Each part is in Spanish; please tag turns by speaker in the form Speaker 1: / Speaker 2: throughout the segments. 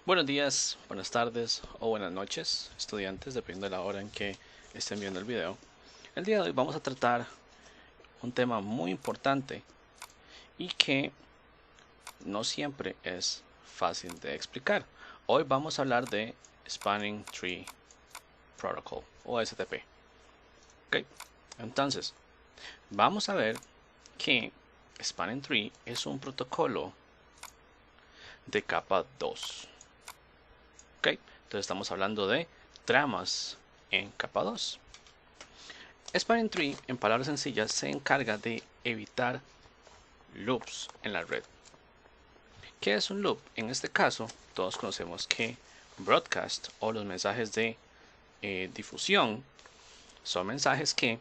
Speaker 1: Buenos días, buenas tardes o buenas noches, estudiantes, dependiendo de la hora en que estén viendo el video. El día de hoy vamos a tratar un tema muy importante y que no siempre es fácil de explicar. Hoy vamos a hablar de Spanning Tree Protocol o STP. Ok, entonces vamos a ver que Spanning Tree es un protocolo de capa 2. Ok, entonces estamos hablando de tramas en capa 2. Spanning Tree, en palabras sencillas, se encarga de evitar loops en la red. ¿Qué es un loop? En este caso, todos conocemos que broadcast o los mensajes de difusión son mensajes que,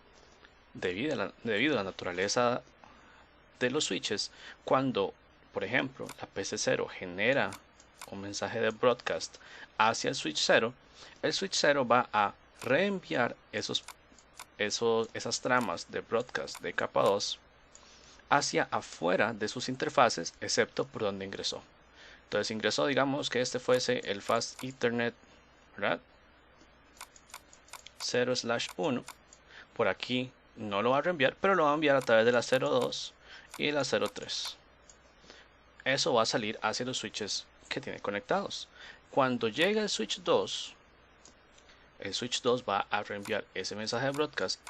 Speaker 1: debido a la naturaleza de los switches, cuando, por ejemplo, la PC0 genera un mensaje de broadcast hacia el switch 0, el switch 0 va a reenviar esas tramas de broadcast de capa 2 hacia afuera de sus interfaces, excepto por donde ingresó. Entonces ingresó, digamos que este fuese el Fast Ethernet, ¿verdad? 0/1. Por aquí no lo va a reenviar, pero lo va a enviar a través de la 02 y la 03. Eso va a salir hacia los switches que tiene conectados. Cuando llegue el switch 2 va a reenviar ese mensaje de broadcast,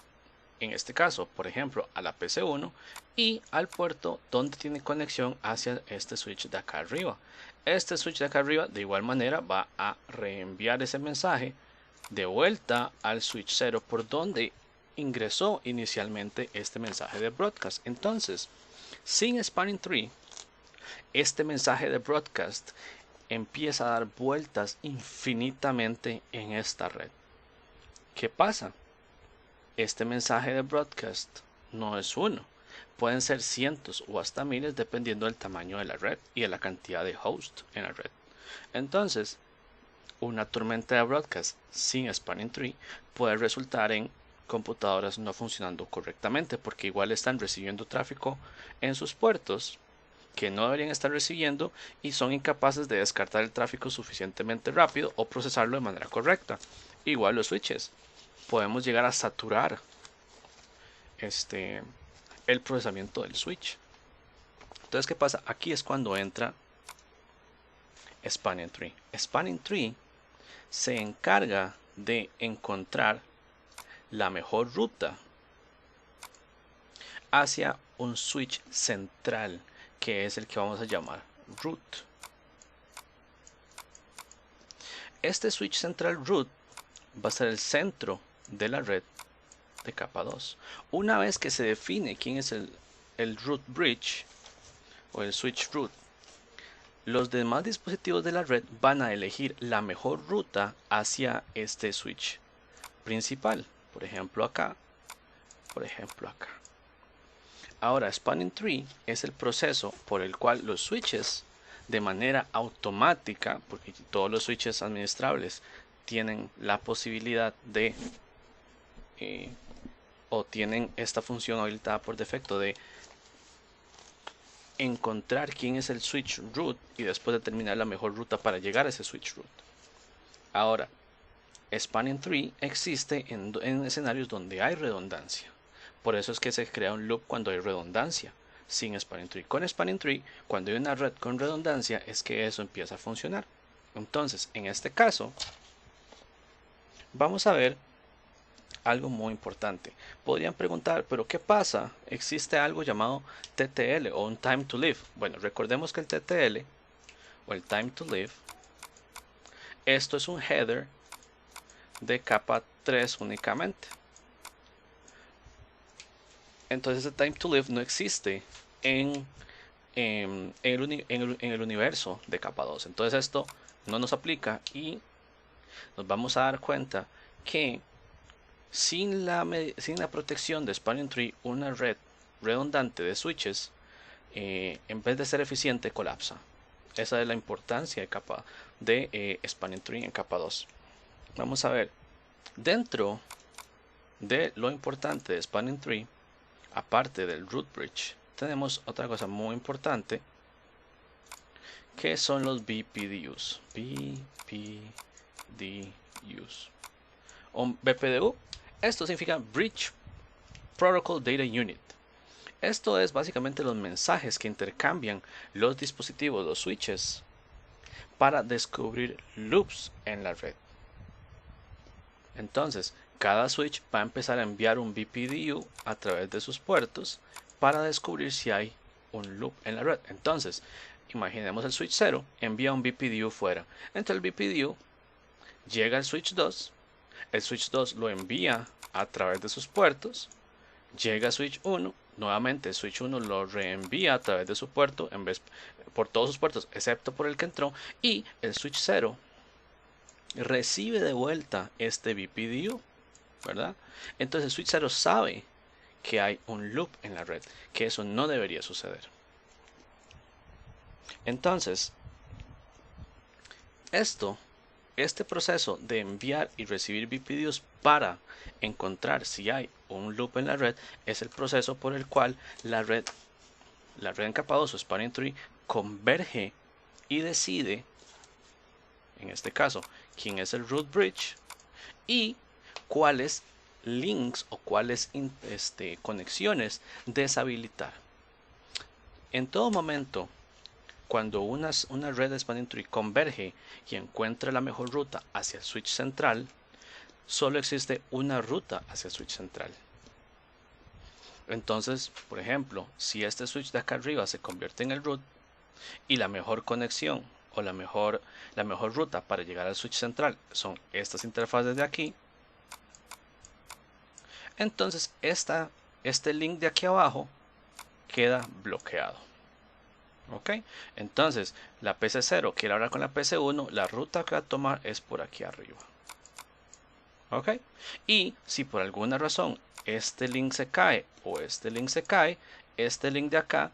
Speaker 1: en este caso, por ejemplo, a la PC1 y al puerto donde tiene conexión hacia este switch de acá arriba. Este switch de acá arriba de igual manera va a reenviar ese mensaje de vuelta al switch 0 por donde ingresó inicialmente este mensaje de broadcast. Entonces, sin Spanning Tree, este mensaje de broadcast empieza a dar vueltas infinitamente en esta red. ¿Qué pasa? Este mensaje de broadcast no es uno, pueden ser cientos o hasta miles dependiendo del tamaño de la red y de la cantidad de hosts en la red. Entonces, una tormenta de broadcast sin Spanning Tree puede resultar en computadoras no funcionando correctamente porque igual están recibiendo tráfico en sus puertos que no deberían estar recibiendo y son incapaces de descartar el tráfico suficientemente rápido o procesarlo de manera correcta. Igual los switches, podemos llegar a saturar el procesamiento del switch. Entonces, ¿qué pasa? Aquí es cuando entra Spanning Tree. Spanning Tree se encarga de encontrar la mejor ruta hacia un switch central, que es el que vamos a llamar root. Este switch central root va a ser el centro de la red de capa 2. Una vez que se define quién es el root bridge o el switch root, los demás dispositivos de la red van a elegir la mejor ruta hacia este switch principal. Por ejemplo acá, por ejemplo acá. Ahora, Spanning Tree es el proceso por el cual los switches, de manera automática, porque todos los switches administrables tienen la posibilidad de o tienen esta función habilitada por defecto de encontrar quién es el switch root y después determinar la mejor ruta para llegar a ese switch root. Ahora, Spanning Tree existe en escenarios donde hay redundancia. Por eso es que se crea un loop cuando hay redundancia. Sin Spanning Tree. Con Spanning Tree, cuando hay una red con redundancia, es que eso empieza a funcionar. Entonces, en este caso, vamos a ver algo muy importante. Podrían preguntar, ¿pero qué pasa? ¿Existe algo llamado TTL o un Time to Live? Bueno, recordemos que el TTL o el Time to Live, esto es un header de capa 3 únicamente. Entonces el Time to Live no existe en el universo de capa 2. Entonces esto no nos aplica y nos vamos a dar cuenta que sin la protección de Spanning Tree, una red redundante de switches, en vez de ser eficiente, colapsa. Esa es la importancia de Spanning Tree en capa 2. Vamos a ver, dentro de lo importante de Spanning Tree, aparte del root bridge, tenemos otra cosa muy importante ¿Qué son los BPDUs? Un BPDU, esto significa Bridge Protocol Data Unit. Esto es básicamente los mensajes que intercambian los dispositivos, los switches, para descubrir loops en la red. Entonces, cada switch va a empezar a enviar un BPDU a través de sus puertos para descubrir si hay un loop en la red. Entonces, imaginemos el switch 0 envía un BPDU fuera. Entonces el BPDU llega al switch 2, el switch 2 lo envía a través de sus puertos, llega a switch 1, nuevamente el switch 1 lo reenvía a través de su puerto, por todos sus puertos excepto por el que entró, y el switch 0 recibe de vuelta este BPDU, ¿verdad? Entonces el switch 0 sabe que hay un loop en la red, que eso no debería suceder. Entonces, este proceso de enviar y recibir BPDUs para encontrar si hay un loop en la red es el proceso por el cual la red en capa 2 o spanning tree converge y decide, en este caso, quién es el root bridge y cuáles links o cuáles conexiones deshabilitar. En todo momento, cuando una red de spanning tree converge y encuentra la mejor ruta hacia el switch central, solo existe una ruta hacia el switch central. Entonces, por ejemplo, si este switch de acá arriba se convierte en el root y la mejor conexión o la mejor ruta para llegar al switch central son estas interfaces de aquí, entonces este link de aquí abajo queda bloqueado. ¿Ok? Entonces la PC0 quiere hablar con la PC1, la ruta que va a tomar es por aquí arriba. ¿Ok? Y si por alguna razón este link se cae o este link se cae, este link de acá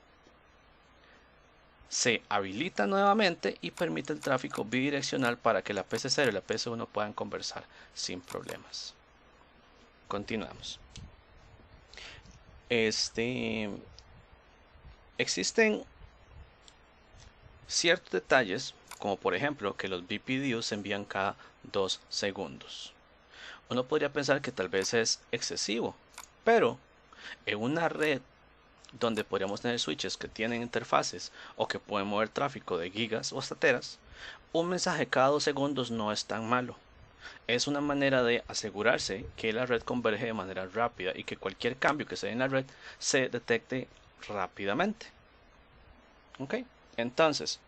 Speaker 1: se habilita nuevamente y permite el tráfico bidireccional para que la PC0 y la PC1 puedan conversar sin problemas. Continuamos. Existen ciertos detalles, como por ejemplo que los BPDUs se envían cada 2 segundos. Uno podría pensar que tal vez es excesivo, pero en una red donde podríamos tener switches que tienen interfaces o que pueden mover tráfico de gigas o hasta teras, un mensaje cada 2 segundos no es tan malo. Es una manera de asegurarse que la red converge de manera rápida y que cualquier cambio que se dé en la red se detecte rápidamente. ¿Ok? Entonces,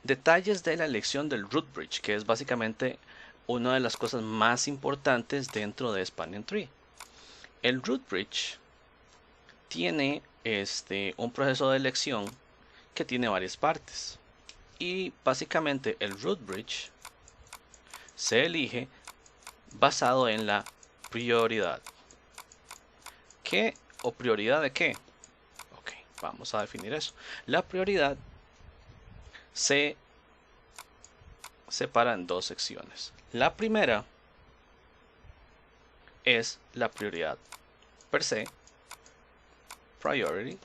Speaker 1: detalles de la elección del root bridge, que es básicamente una de las cosas más importantes dentro de Spanning Tree. El root bridge tiene un proceso de elección que tiene varias partes. Y básicamente el root bridge se elige basado en la prioridad. ¿Qué o prioridad de qué? Ok, vamos a definir eso. La prioridad se separa en dos secciones. La primera es la prioridad per se, priority,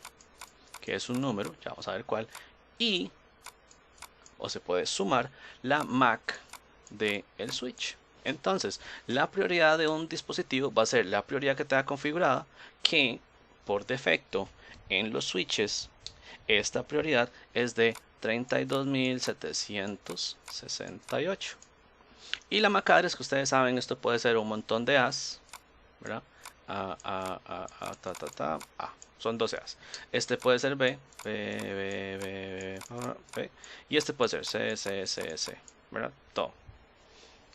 Speaker 1: que es un número, ya vamos a ver cuál, y o se puede sumar la MAC de el switch. Entonces, la prioridad de un dispositivo va a ser la prioridad que tenga configurada, que por defecto en los switches esta prioridad es de 32.768. Y la MAC address, que ustedes saben, esto puede ser un montón de A's, ¿verdad? Son 12 A's. Este puede ser B, y este puede ser C, ¿verdad? Todo.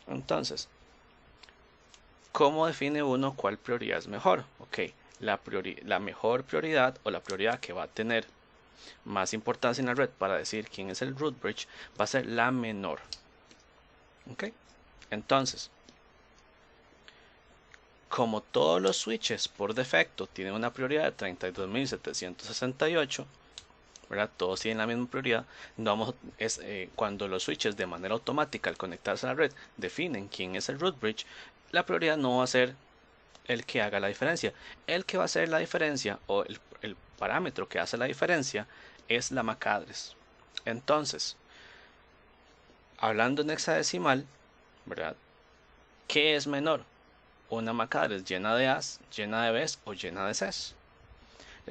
Speaker 1: Entonces, ¿cómo define uno cuál prioridad es mejor? Ok, la mejor prioridad o la prioridad que va a tener más importancia en la red para decir quién es el root bridge va a ser la menor. Ok, entonces, como todos los switches por defecto tienen una prioridad de 32.768, ¿verdad? Todos tienen la misma prioridad. Cuando los switches de manera automática al conectarse a la red definen quién es el root bridge, la prioridad no va a ser el que haga la diferencia. El que va a hacer la diferencia o el parámetro que hace la diferencia es la MAC address. Entonces, hablando en hexadecimal, ¿verdad? ¿Qué es menor? ¿Una MAC address llena de A's, llena de B's o llena de C's?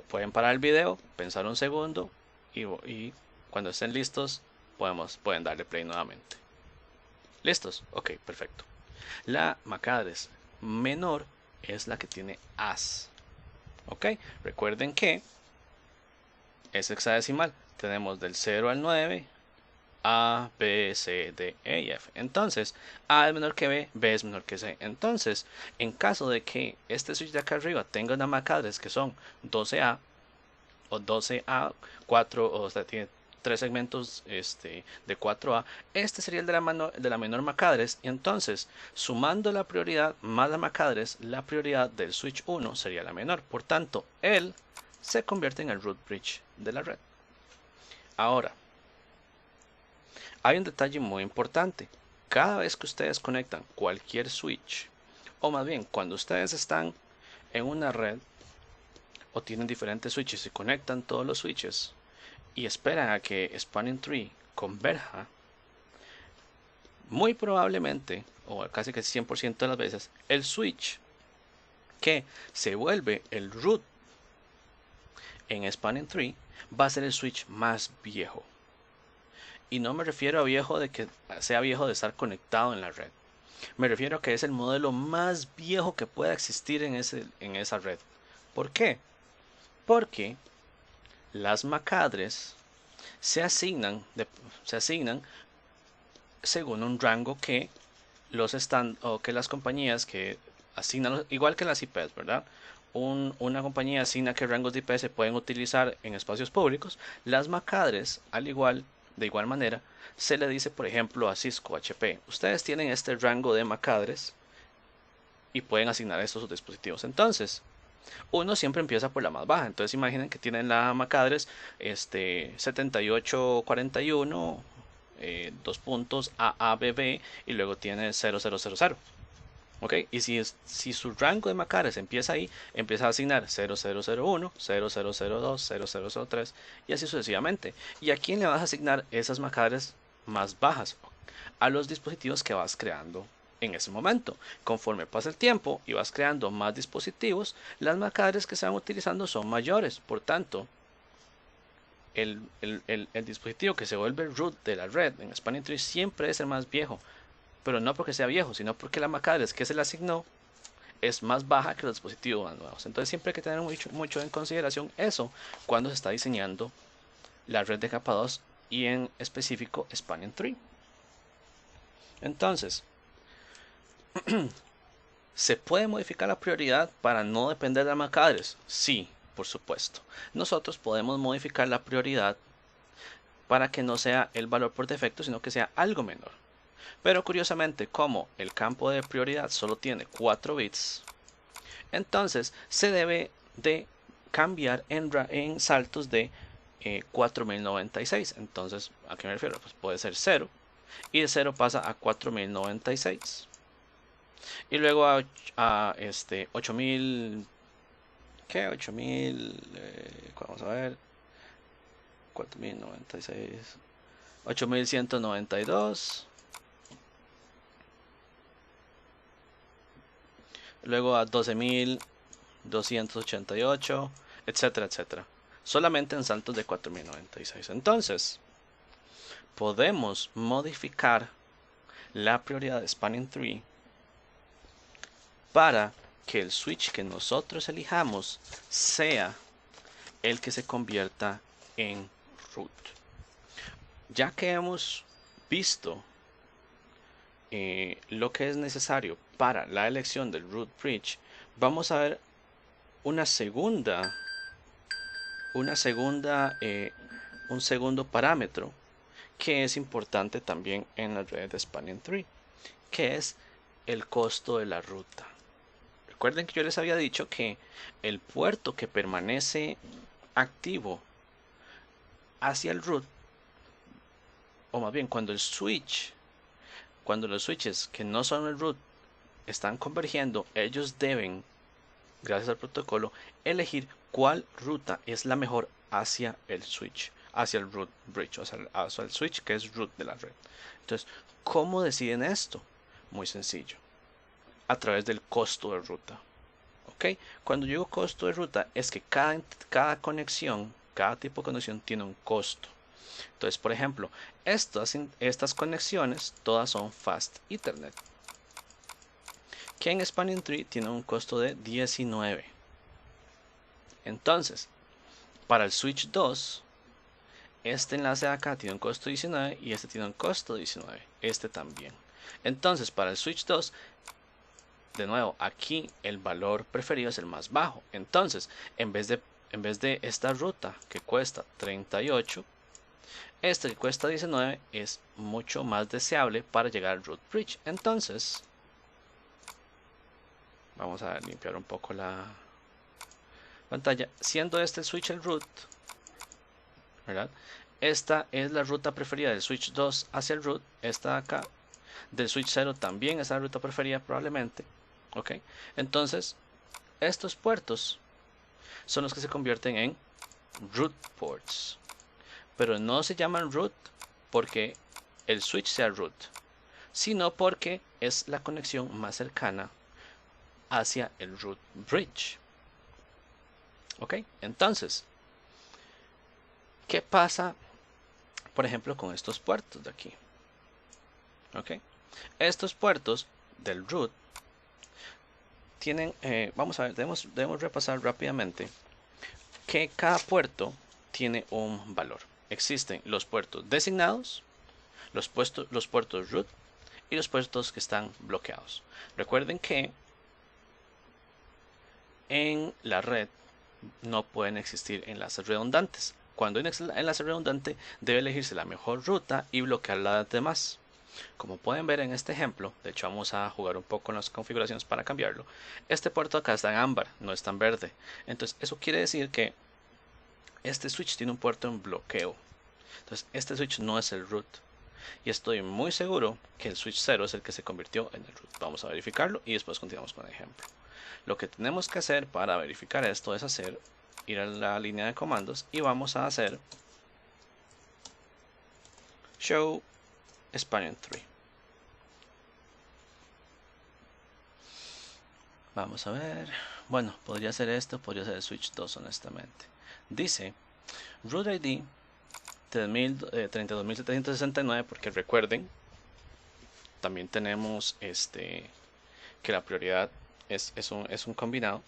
Speaker 1: Pueden parar el video, pensar un segundo y cuando estén listos pueden darle play nuevamente. ¿Listos? Ok, perfecto. La MAC address menor es la que tiene A's. Ok, recuerden que es hexadecimal. Tenemos del 0 al 9, A, B, C, D, E y F. Entonces, A es menor que B, B es menor que C. Entonces, en caso de que este switch de acá arriba tenga una MAC address que son 12A o 12A, 4, o sea, tiene 3 segmentos de 4A, este sería el de la menor MAC address. Y entonces, sumando la prioridad más la MAC address, la prioridad del switch 1 sería la menor. Por tanto, él se convierte en el root bridge de la red. Ahora, hay un detalle muy importante. Cada vez que ustedes conectan cualquier switch, o más bien cuando ustedes están en una red o tienen diferentes switches y conectan todos los switches y esperan a que Spanning Tree converja, muy probablemente, o casi que 100% de las veces, el switch que se vuelve el root en Spanning Tree va a ser el switch más viejo. Y no me refiero a viejo de que sea viejo de estar conectado en la red. Me refiero a que es el modelo más viejo que pueda existir en esa red. ¿Por qué? Porque las MAC address se asignan según un rango que que las compañías que asignan, igual que las IPs, ¿verdad? Una compañía asigna qué rangos de IP se pueden utilizar en espacios públicos. Las MAC address, de igual manera, se le dice, por ejemplo, a Cisco, HP, ustedes tienen este rango de MAC address y pueden asignar esto a sus dispositivos. Entonces, uno siempre empieza por la más baja. Entonces, imaginen que tienen la MAC address 7841, dos puntos AABB y luego tiene 0000. ¿Ok? Y si su rango de MAC address empieza ahí, empieza a asignar 0001, 0002, 0003 y así sucesivamente. ¿Y a quién le vas a asignar esas MAC address más bajas? A los dispositivos que vas creando en ese momento. Conforme pasa el tiempo y vas creando más dispositivos, las MAC address que se van utilizando son mayores. Por tanto, el dispositivo que se vuelve root de la red en Spanning Tree siempre es el más viejo. Pero no porque sea viejo, sino porque la MAC address que se le asignó es más baja que los dispositivos más nuevos. Entonces siempre hay que tener mucho en consideración eso cuando se está diseñando la red de capa 2 y en específico Spanning Tree. Entonces, ¿se puede modificar la prioridad para no depender de la MAC address? Sí, por supuesto. Nosotros podemos modificar la prioridad para que no sea el valor por defecto, sino que sea algo menor. Pero curiosamente, como el campo de prioridad solo tiene 4 bits, entonces se debe de cambiar en saltos de 4096. Entonces, ¿a qué me refiero? Pues puede ser 0 y de 0 pasa a 4096 y luego a 8000, ¿qué? 8000, vamos a ver, 4096, 8192, luego a 12288, etcétera, etcétera. Solamente en saltos de 4096. Entonces, podemos modificar la prioridad de Spanning Tree para que el switch que nosotros elijamos sea el que se convierta en root. Ya que hemos visto lo que es necesario para la elección del root bridge, vamos a ver un segundo parámetro que es importante también en la red de Spanning Tree, que es el costo de la ruta. Recuerden que yo les había dicho que el puerto que permanece activo hacia el root, o más bien cuando los switches que no son el root están convergiendo, ellos deben, gracias al protocolo, elegir cuál ruta es la mejor hacia el switch. hacia el root bridge, o sea, hacia el switch que es root de la red. Entonces, ¿cómo deciden esto? Muy sencillo, a través del costo de ruta. ¿Ok? Cuando digo costo de ruta es que cada conexión, cada tipo de conexión tiene un costo. Entonces, por ejemplo, estas conexiones todas son Fast Ethernet, que en Spanning Tree tiene un costo de 19. Entonces, para el switch 2, este enlace de acá tiene un costo 19 y este tiene un costo 19. Este también. Entonces, para el switch 2, de nuevo, aquí el valor preferido es el más bajo. Entonces, en vez de esta ruta que cuesta 38, este que cuesta 19 es mucho más deseable para llegar al root bridge. Entonces, vamos a limpiar un poco la pantalla. Siendo este el switch el root, ¿verdad? Esta es la ruta preferida del switch 2 hacia el root. Esta de acá del switch 0 también es la ruta preferida probablemente. ¿Ok? Entonces, estos puertos son los que se convierten en root ports. Pero no se llaman root porque el switch sea root, sino porque es la conexión más cercana hacia el root bridge. ¿Ok? Entonces, ¿qué pasa, por ejemplo, con estos puertos de aquí? ¿Ok? Estos puertos del root tienen, vamos a ver, debemos repasar rápidamente que cada puerto tiene un valor. Existen los puertos designados, los puertos root y los puertos que están bloqueados. Recuerden que en la red no pueden existir enlaces redundantes. Cuando hay un enlace redundante, debe elegirse la mejor ruta y bloquear las demás. Como pueden ver en este ejemplo, de hecho vamos a jugar un poco con las configuraciones para cambiarlo. Este puerto acá está en ámbar, no está en verde. Entonces eso quiere decir que este switch tiene un puerto en bloqueo. Entonces este switch no es el root. Y estoy muy seguro que el switch 0 es el que se convirtió en el root. Vamos a verificarlo y después continuamos con el ejemplo. Lo que tenemos que hacer para verificar esto es ir a la línea de comandos y vamos a hacer show spanning tree. Vamos a ver. Bueno, podría ser esto, podría ser el switch 2 honestamente. Dice root ID 32.769 porque recuerden, también tenemos que la prioridad es un combinado.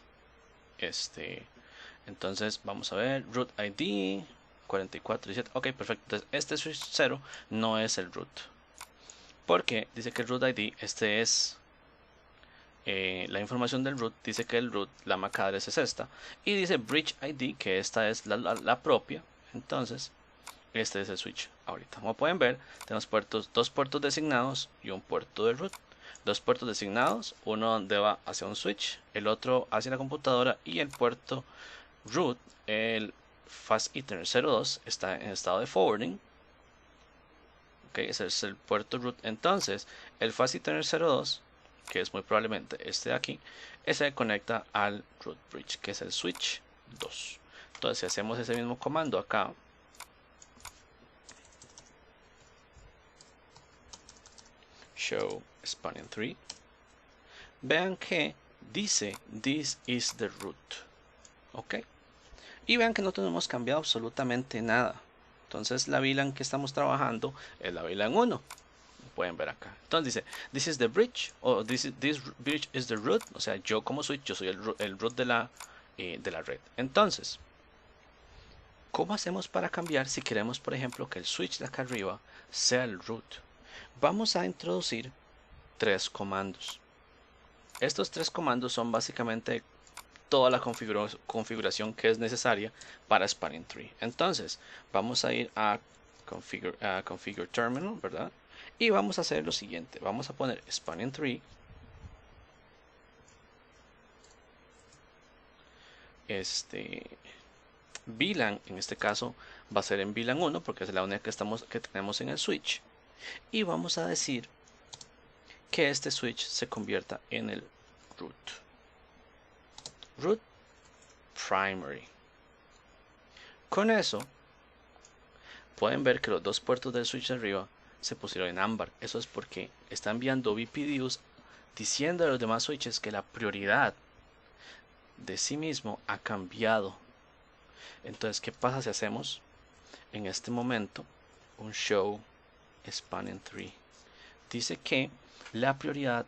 Speaker 1: Entonces vamos a ver root ID 4417. Ok, perfecto. Entonces este switch 0 no es el root porque dice que el root ID es la información del root. Dice que el root, la MAC address es esta, y dice bridge ID que esta es la propia. Entonces este es el switch ahorita. Como pueden ver, tenemos dos puertos designados y un puerto de root. Dos puertos designados, uno donde va hacia un switch, el otro hacia la computadora, y el puerto root, el Fast Ethernet 02, está en estado de forwarding. Ok, ese es el puerto root. Entonces, el Fast Ethernet 02, que es muy probablemente este de aquí, ese conecta al root bridge, que es el switch 2. Entonces, si hacemos ese mismo comando acá, show spanning tree, vean que dice this is the root. Ok, y vean que no tenemos cambiado absolutamente nada. Entonces la VLAN que estamos trabajando es la VLAN 1. Pueden ver acá. Entonces dice this is the bridge, o this bridge is the root. O sea, yo como switch, yo soy el root de la red. Entonces, ¿cómo hacemos para cambiar si queremos, por ejemplo, que el switch de acá arriba sea el root? Vamos a introducir tres comandos. Estos tres comandos son básicamente toda la configuración que es necesaria para Spanning Tree. Entonces, vamos a ir a Configure Terminal, ¿verdad? Y vamos a hacer lo siguiente. Vamos a poner Spanning Tree. VLAN, en este caso, va a ser en VLAN 1 porque es la única que tenemos en el switch. Y vamos a decir que este switch se convierta en el root. Root primary. Con eso pueden ver que los dos puertos del switch de arriba se pusieron en ámbar. Eso es porque está enviando BPDUs diciendo a los demás switches que la prioridad de sí mismo ha cambiado. Entonces, ¿qué pasa si hacemos en este momento un show spanning tree? Dice que la prioridad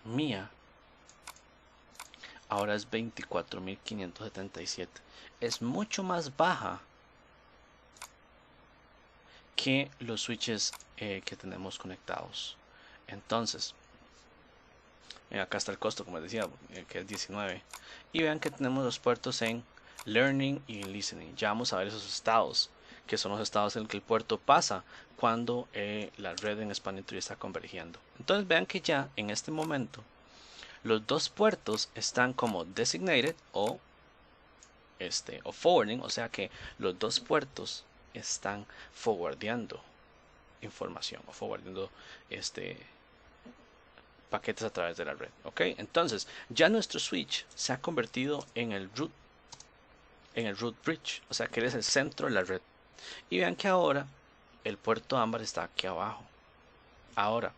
Speaker 1: mía ahora es 24.577. Es mucho más baja que los switches que tenemos conectados. Entonces, acá está el costo, como les decía, que es 19. Y vean que tenemos los puertos en learning y listening. Ya vamos a ver esos estados, que son los estados en los que el puerto pasa cuando la red en spanning tree está convergiendo. Entonces vean que ya en este momento los dos puertos están como designated o forwarding, o sea que los dos puertos están forwardeando información o forwardeando paquetes a través de la red. Ok, entonces ya nuestro switch se ha convertido en el root bridge, o sea que él es el centro de la red. Y vean que ahora el puerto ámbar está aquí abajo. Ahora,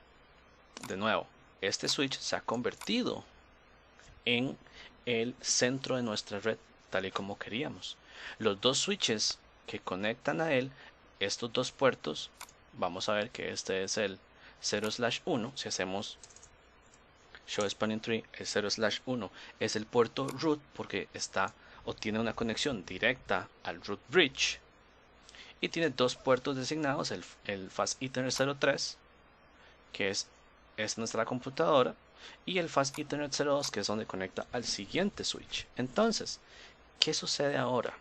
Speaker 1: de nuevo, este switch se ha convertido en el centro de nuestra red, tal y como queríamos. Los dos switches que conectan a él, estos dos puertos, vamos a ver que este es el 0/1. Si hacemos show spanning tree, el 0/1 es el puerto root porque está o tiene una conexión directa al root bridge, y tiene dos puertos designados, el Fast Ethernet 03, que es nuestra computadora, y el Fast Ethernet 02, que es donde conecta al siguiente switch. Entonces, ¿qué sucede ahora?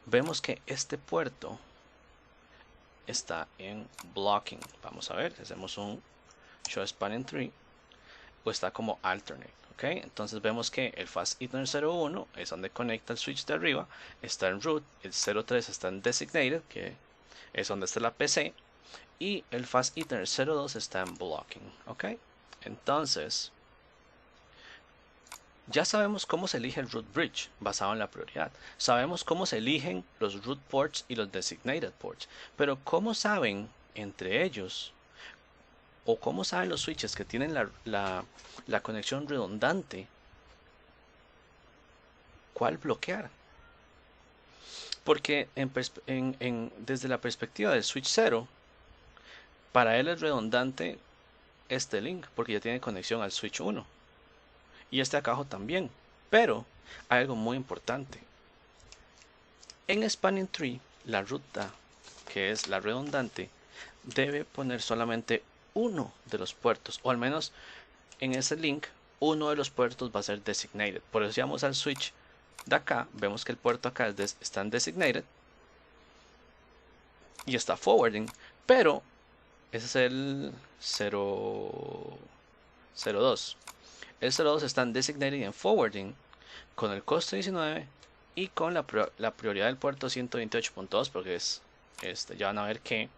Speaker 1: Vemos que este puerto está en blocking. Vamos a ver, si hacemos un show spanning tree, pues está como alternate. ¿Ok? Entonces vemos que el Fast Ethernet 01 es donde conecta el switch de arriba, está en root, el 03 está en designated, que es donde está la PC, y el Fast Ethernet 02 está en blocking. ¿Ok? Entonces, ya sabemos cómo se elige el root bridge basado en la prioridad. Sabemos cómo se eligen los root ports y los designated ports. Pero ¿cómo saben entre ellos? ¿O cómo saben los switches que tienen la conexión redundante cuál bloquear? Porque desde la perspectiva del switch 0, para él es redundante este link porque ya tiene conexión al switch 1. Y este acá abajo también. Pero hay algo muy importante. En spanning tree, la ruta, que es la redundante, debe poner solamente uno de los puertos, o al menos en ese link uno de los puertos va a ser designated. Por eso si vamos al switch de acá, vemos que el puerto acá está en designated y está forwarding, pero ese es el 02. El 02 está en designated y en forwarding con el costo 19 y con la prioridad del puerto 128.2, porque ya van a ver que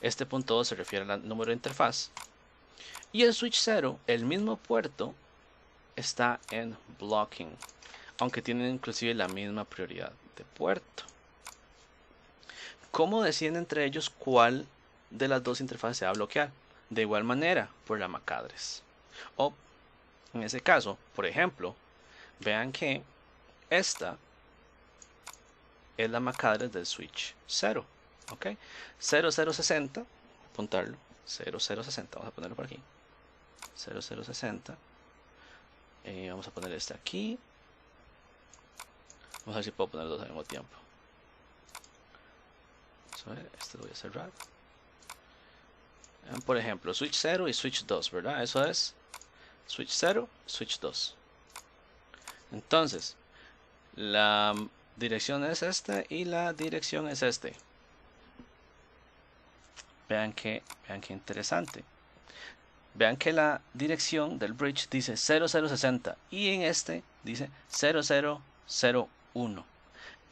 Speaker 1: este punto 2 se refiere al número de interfaz. Y el switch 0, el mismo puerto, está en blocking, aunque tienen inclusive la misma prioridad de puerto. ¿Cómo deciden entre ellos cuál de las dos interfaces se va a bloquear? De igual manera, por la MAC address. O en ese caso, por ejemplo, vean que esta es la MAC address del switch 0. ¿Ok? 0060, apuntarlo, 0060, vamos a ponerlo por aquí, 0060, vamos a poner este aquí, vamos a ver si puedo poner dos al mismo tiempo. Este lo voy a cerrar. Por ejemplo, switch 0 y switch 2, ¿verdad? Eso es switch 0, switch 2. Entonces, la dirección es esta y la dirección es este. Vean que interesante. Vean que la dirección del bridge dice 0060 y en este dice 0001.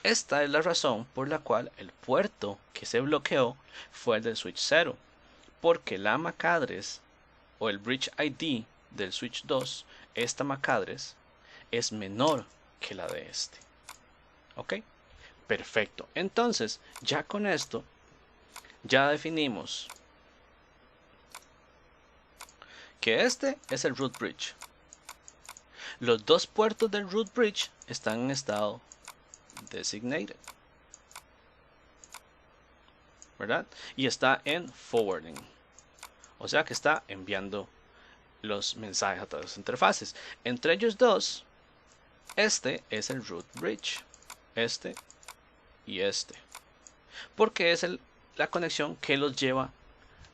Speaker 1: Esta es la razón por la cual el puerto que se bloqueó fue el del switch 0, porque la MAC address o el bridge ID del switch 2, esta MAC address, es menor que la de este. ¿Ok? Perfecto. Entonces, ya con esto, ya definimos que este es el root bridge. Los dos puertos del root bridge están en estado designated, ¿verdad? Y está en forwarding, o sea que está enviando los mensajes a todas las interfaces. Entre ellos dos, este es el root bridge, este y este, porque es la conexión que los lleva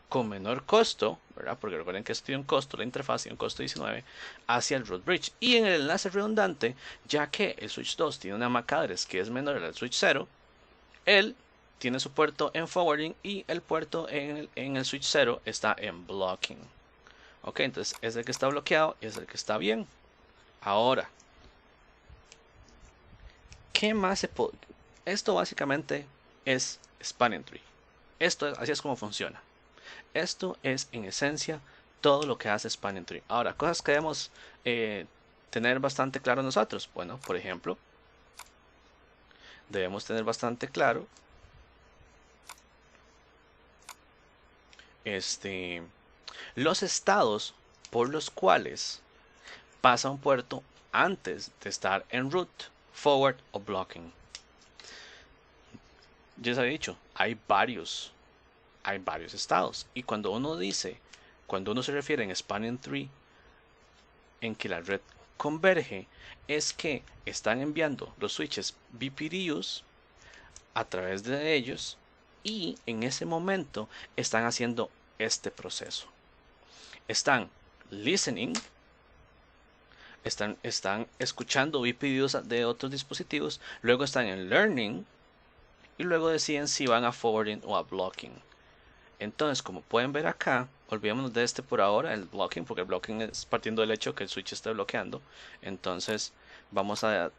Speaker 1: con menor costo, ¿verdad? Porque recuerden que esto tiene un costo, la interfaz tiene un costo 19, hacia el root bridge. Y en el enlace redundante, ya que el switch 2 tiene una MAC address que es menor al switch 0, él tiene su puerto en forwarding y el puerto en el switch 0 está en blocking. Ok, entonces es el que está bloqueado y es el que está bien. Ahora, ¿qué más se puede? Esto básicamente es spanning tree. Así es como funciona. Esto es en esencia todo lo que hace spanning tree. Ahora, cosas que debemos tener bastante claro nosotros. Bueno, por ejemplo, debemos tener bastante claro los estados por los cuales pasa un puerto antes de estar en root, forward o blocking. Ya les había dicho, hay varios estados. Y cuando uno se refiere en spanning tree en que la red converge, es que están enviando los switches BPDUs a través de ellos y en ese momento están haciendo este proceso. Están listening, están escuchando BPDUs de otros dispositivos, luego están en learning y luego deciden si van a forwarding o a blocking. Entonces, como pueden ver acá, olvidémonos de este por ahora, el blocking, porque el blocking es partiendo del hecho que el switch está bloqueando. Entonces, vamos a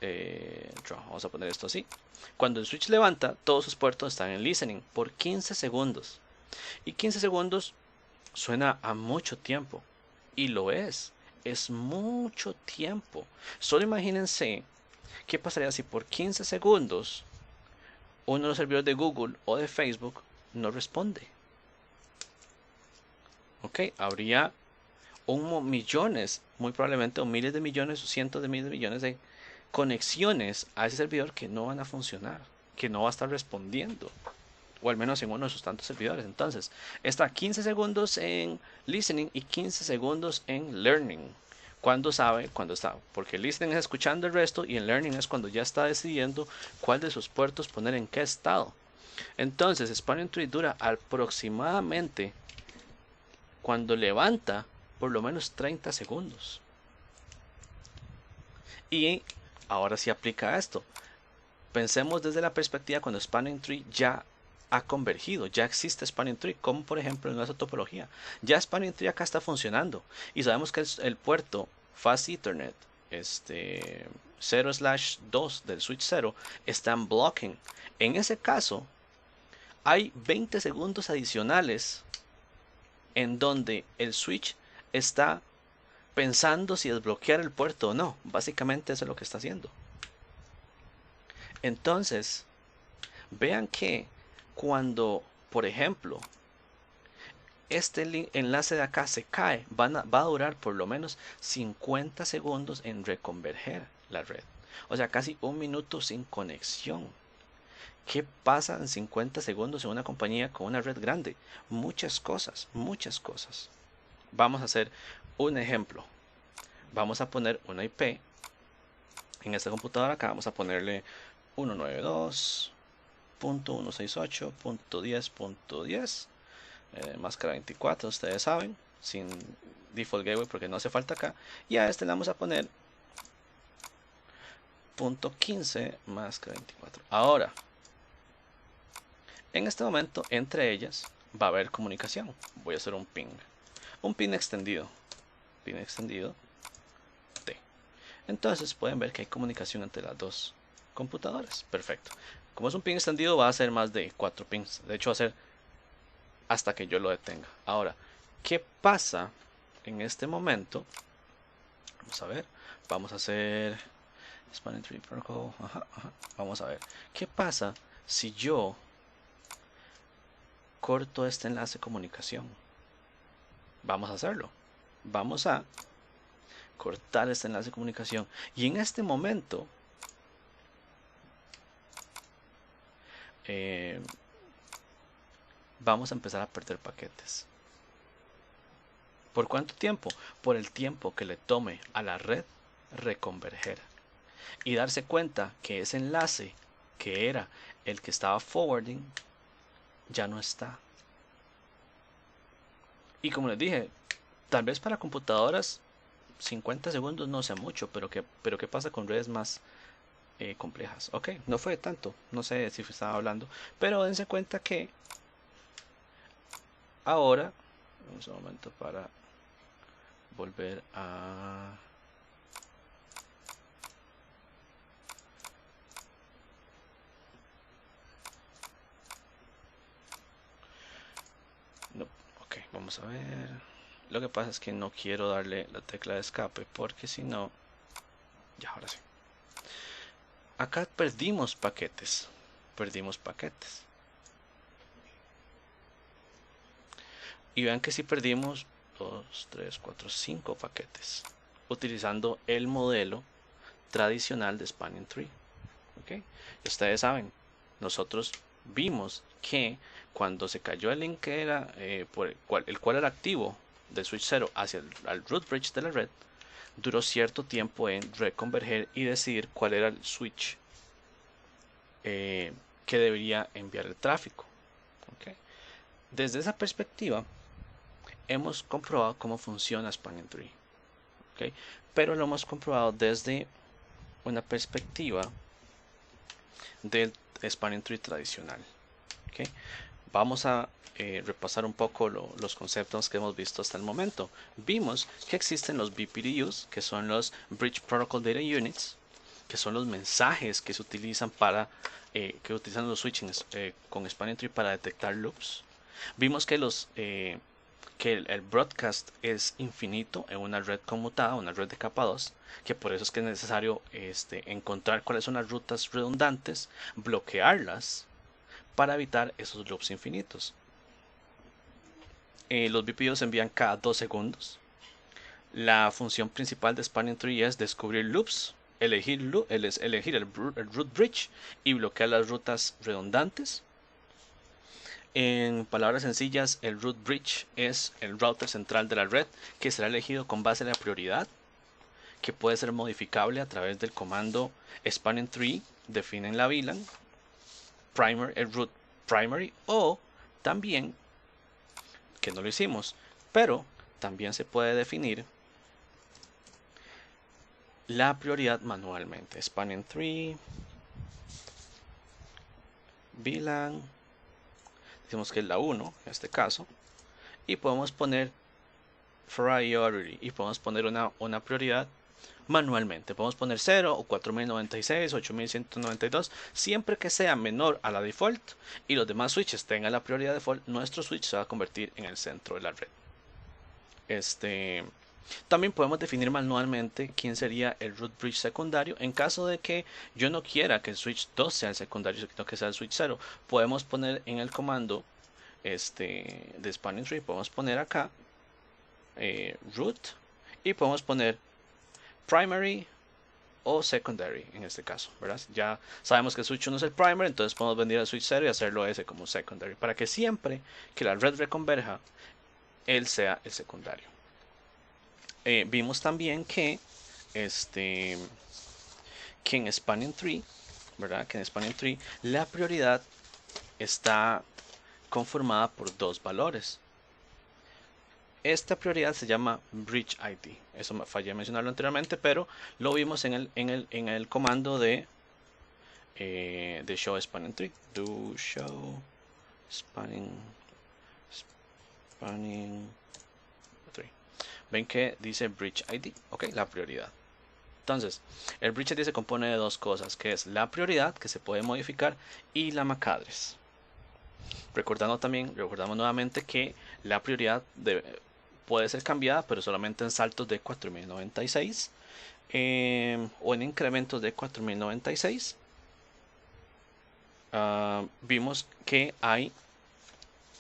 Speaker 1: poner esto así. Cuando el switch levanta, todos sus puertos están en listening por 15 segundos. Y 15 segundos suena a mucho tiempo. Y lo es mucho tiempo. Solo imagínense qué pasaría si por 15 segundos uno de los servidores de Google o de Facebook no responde. Ok, habría millones, muy probablemente, o miles de millones o cientos de miles de millones de conexiones a ese servidor que no van a funcionar, que no va a estar respondiendo, o al menos en uno de sus tantos servidores. Entonces, está 15 segundos en listening y 15 segundos en learning. Cuando está, porque listening es escuchando el resto y en learning es cuando ya está decidiendo cuál de sus puertos poner en qué estado. Entonces, spanning tree dura aproximadamente, cuando levanta, por lo menos 30 segundos. Y ahora sí aplica esto. Pensemos desde la perspectiva cuando spanning tree ya ha convergido, ya existe spanning tree, como por ejemplo en nuestra topología. Ya spanning tree acá está funcionando y sabemos que el puerto Fast Ethernet 0/2 del switch 0 está en blocking. En ese caso, hay 20 segundos adicionales en donde el switch está pensando si desbloquear el puerto o no. Básicamente eso es lo que está haciendo. Entonces, vean que cuando, por ejemplo, este enlace de acá se cae, va a durar por lo menos 50 segundos en reconverger la red. O sea, casi un minuto sin conexión. ¿Qué pasa en 50 segundos en una compañía con una red grande? Muchas cosas, muchas cosas. Vamos a hacer un ejemplo. Vamos a poner una IP. En esta computadora acá vamos a ponerle 192.168.10.10. Máscara 24, ustedes saben. Sin default gateway porque no hace falta acá. Y a este le vamos a poner .15 máscara 24. Ahora, en este momento, entre ellas va a haber comunicación. Voy a hacer un ping extendido. Pin extendido T. Entonces pueden ver que hay comunicación entre las dos computadoras. Perfecto. Como es un pin extendido, va a ser más de 4 pins. De hecho, va a ser hasta que yo lo detenga. Ahora, ¿qué pasa en este momento? Vamos a ver. Vamos a hacer Spanning Tree Protocol. Vamos a ver. ¿Qué pasa si yo corto este enlace de comunicación? Vamos a hacerlo. Vamos a cortar este enlace de comunicación. Y en este momento vamos a empezar a perder paquetes. ¿Por cuánto tiempo? Por el tiempo que le tome a la red reconverger y darse cuenta que ese enlace que era el que estaba forwarding ya no está. Y como les dije, tal vez para computadoras 50 segundos no sea mucho, pero ¿qué pasa con redes más complejas? Ok, no fue tanto, no sé si estaba hablando, pero dense cuenta que ahora, un momento para volver a... No, ok, vamos a ver. Lo que pasa es que no quiero darle la tecla de escape porque si no... Ya, ahora sí. Acá perdimos paquetes. Perdimos paquetes. Y vean que si perdimos 2, 3, 4, 5 paquetes utilizando el modelo tradicional de Spanning Tree. ¿Okay? Ustedes saben, nosotros vimos que cuando se cayó el link que era el cual era activo del switch 0 hacia el root bridge de la red, duró cierto tiempo en reconverger y decidir cuál era el switch que debería enviar el tráfico. ¿Okay? Desde esa perspectiva hemos comprobado cómo funciona Spanning Tree. ¿Okay? Pero lo hemos comprobado desde una perspectiva del Spanning Tree tradicional. ¿Okay? Vamos a repasar un poco los conceptos que hemos visto hasta el momento. Vimos que existen los BPDUs, que son los Bridge Protocol Data Units, que son los mensajes que se utilizan para que utilizan los switchings con Spanning Tree para detectar loops. Vimos que el broadcast es infinito en una red conmutada, una red de capa 2, que por eso es que es necesario encontrar cuáles son las rutas redundantes, bloquearlas para evitar esos loops infinitos. Los BPDUs se envían cada 2 segundos. La función principal de Spanning Tree es descubrir loops, elegir el root bridge y bloquear las rutas redundantes. En palabras sencillas, el root bridge es el router central de la red que será elegido con base en la prioridad, que puede ser modificable a través del comando spanning tree, definen la VLAN, el root primary, o también, que no lo hicimos, pero también se puede definir la prioridad manualmente. Spanning tree, VLAN, decimos que es la 1 en este caso, y podemos poner priority y podemos poner una prioridad manualmente. Podemos poner 0 o 4096, 8192, siempre que sea menor a la default y los demás switches tengan la prioridad default, nuestro switch se va a convertir en el centro de la red. También podemos definir manualmente quién sería el root bridge secundario en caso de que yo no quiera que el switch 2 sea el secundario, sino que sea el switch 0. Podemos poner en el comando de Spanning Tree, podemos poner acá root y podemos poner primary o secondary en este caso, ¿verdad? Ya sabemos que el switch 1 es el primary, entonces podemos venir al switch 0 y hacerlo ese como secondary, para que siempre que la red reconverja, él sea el secundario. Vimos también que en Spanning Tree, ¿verdad? Que en Spanning Tree la prioridad está conformada por dos valores. Esta prioridad se llama Bridge ID. Eso me fallé mencionarlo anteriormente, pero lo vimos en el comando de show spanning tree. Do show spanning tree. Ven que dice Bridge ID. Ok, la prioridad. Entonces, el Bridge ID se compone de dos cosas, que es la prioridad, que se puede modificar, y la MAC address. Recordamos nuevamente que la prioridad puede ser cambiada, pero solamente en saltos de 4096. o en incrementos de 4096, vimos que hay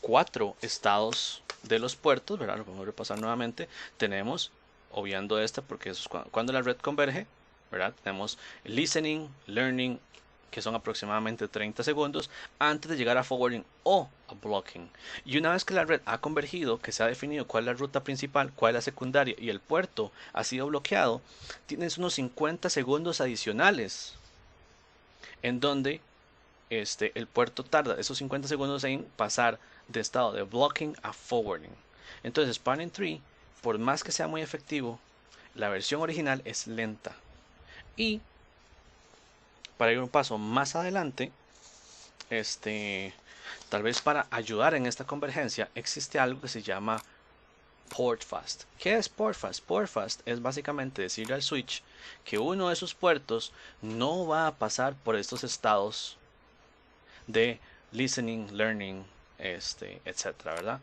Speaker 1: 4 estados de los puertos, ¿verdad? Lo vamos a repasar nuevamente. Tenemos, obviando esta porque eso es cuando la red converge, ¿verdad? Tenemos listening, learning, que son aproximadamente 30 segundos antes de llegar a forwarding o a blocking. Y una vez que la red ha convergido, que se ha definido cuál es la ruta principal, cuál es la secundaria y el puerto ha sido bloqueado, tienes unos 50 segundos adicionales en donde el puerto tarda esos 50 segundos en pasar de estado de blocking a forwarding. Entonces Spanning Tree, por más que sea muy efectivo, la versión original es lenta. Y para ir un paso más adelante, tal vez para ayudar en esta convergencia, existe algo que se llama port fast. ¿Qué es port fast? Port fast es básicamente decirle al switch que uno de sus puertos no va a pasar por estos estados de listening, learning, etcétera, ¿verdad?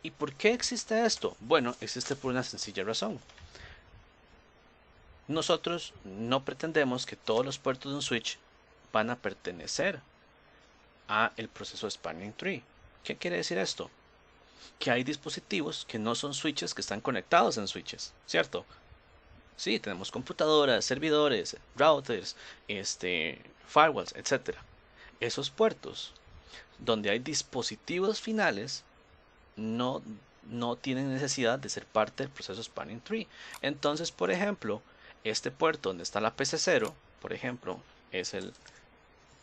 Speaker 1: ¿Y por qué existe esto? Bueno, existe por una sencilla razón. Nosotros no pretendemos que todos los puertos de un switch van a pertenecer a el proceso de Spanning Tree. ¿Qué quiere decir esto? Que hay dispositivos que no son switches que están conectados en switches, ¿cierto? Sí, tenemos computadoras, servidores, routers, firewalls, etcétera. Esos puertos donde hay dispositivos finales no tienen necesidad de ser parte del proceso Spanning Tree. Entonces, por ejemplo, este puerto donde está la PC0, por ejemplo, es el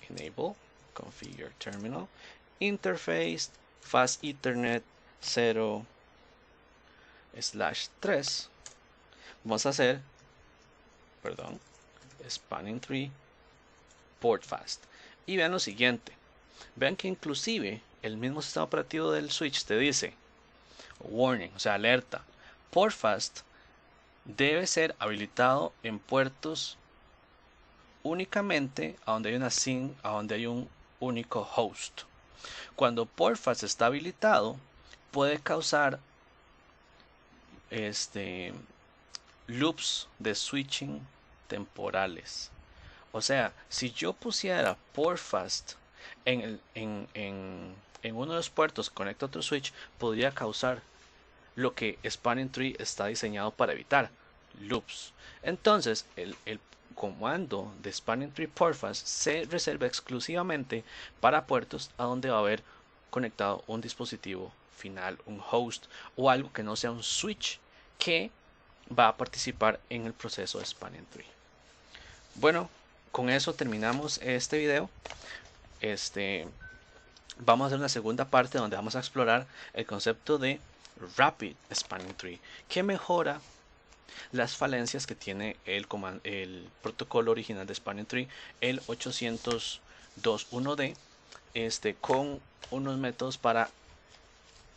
Speaker 1: Enable Configure Terminal Interface Fast Ethernet 0/3. Vamos a hacer, Spanning Tree Port Fast. Y vean lo siguiente. Vean que inclusive el mismo sistema operativo del switch te dice warning, o sea, alerta. Port Fast debe ser habilitado en puertos únicamente a donde hay un único host. Cuando Port Fast está habilitado, puede causar loops de switching temporales. O sea, si yo pusiera Port Fast en uno de los puertos que conecta a otro switch, podría causar lo que Spanning Tree está diseñado para evitar, loops. Entonces, el comando de Spanning Tree Port Fast se reserva exclusivamente para puertos a donde va a haber conectado un dispositivo final, un host o algo que no sea un switch que va a participar en el proceso de Spanning Tree. Bueno, con eso terminamos este video. Vamos a hacer una segunda parte donde vamos a explorar el concepto de Rapid Spanning Tree, que mejora las falencias que tiene el protocolo original de Spanning Tree, el 802.1d, con unos métodos para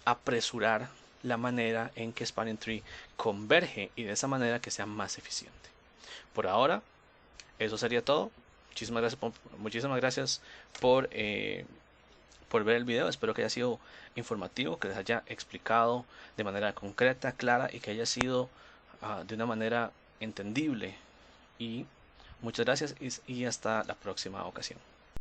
Speaker 1: apresurar la manera en que Spanning Tree converge y de esa manera que sea más eficiente. Por ahora, eso sería todo. Muchísimas gracias por ver el video. Espero que haya sido informativo, que les haya explicado de manera concreta, clara y que haya sido de una manera entendible. Y muchas gracias y hasta la próxima ocasión.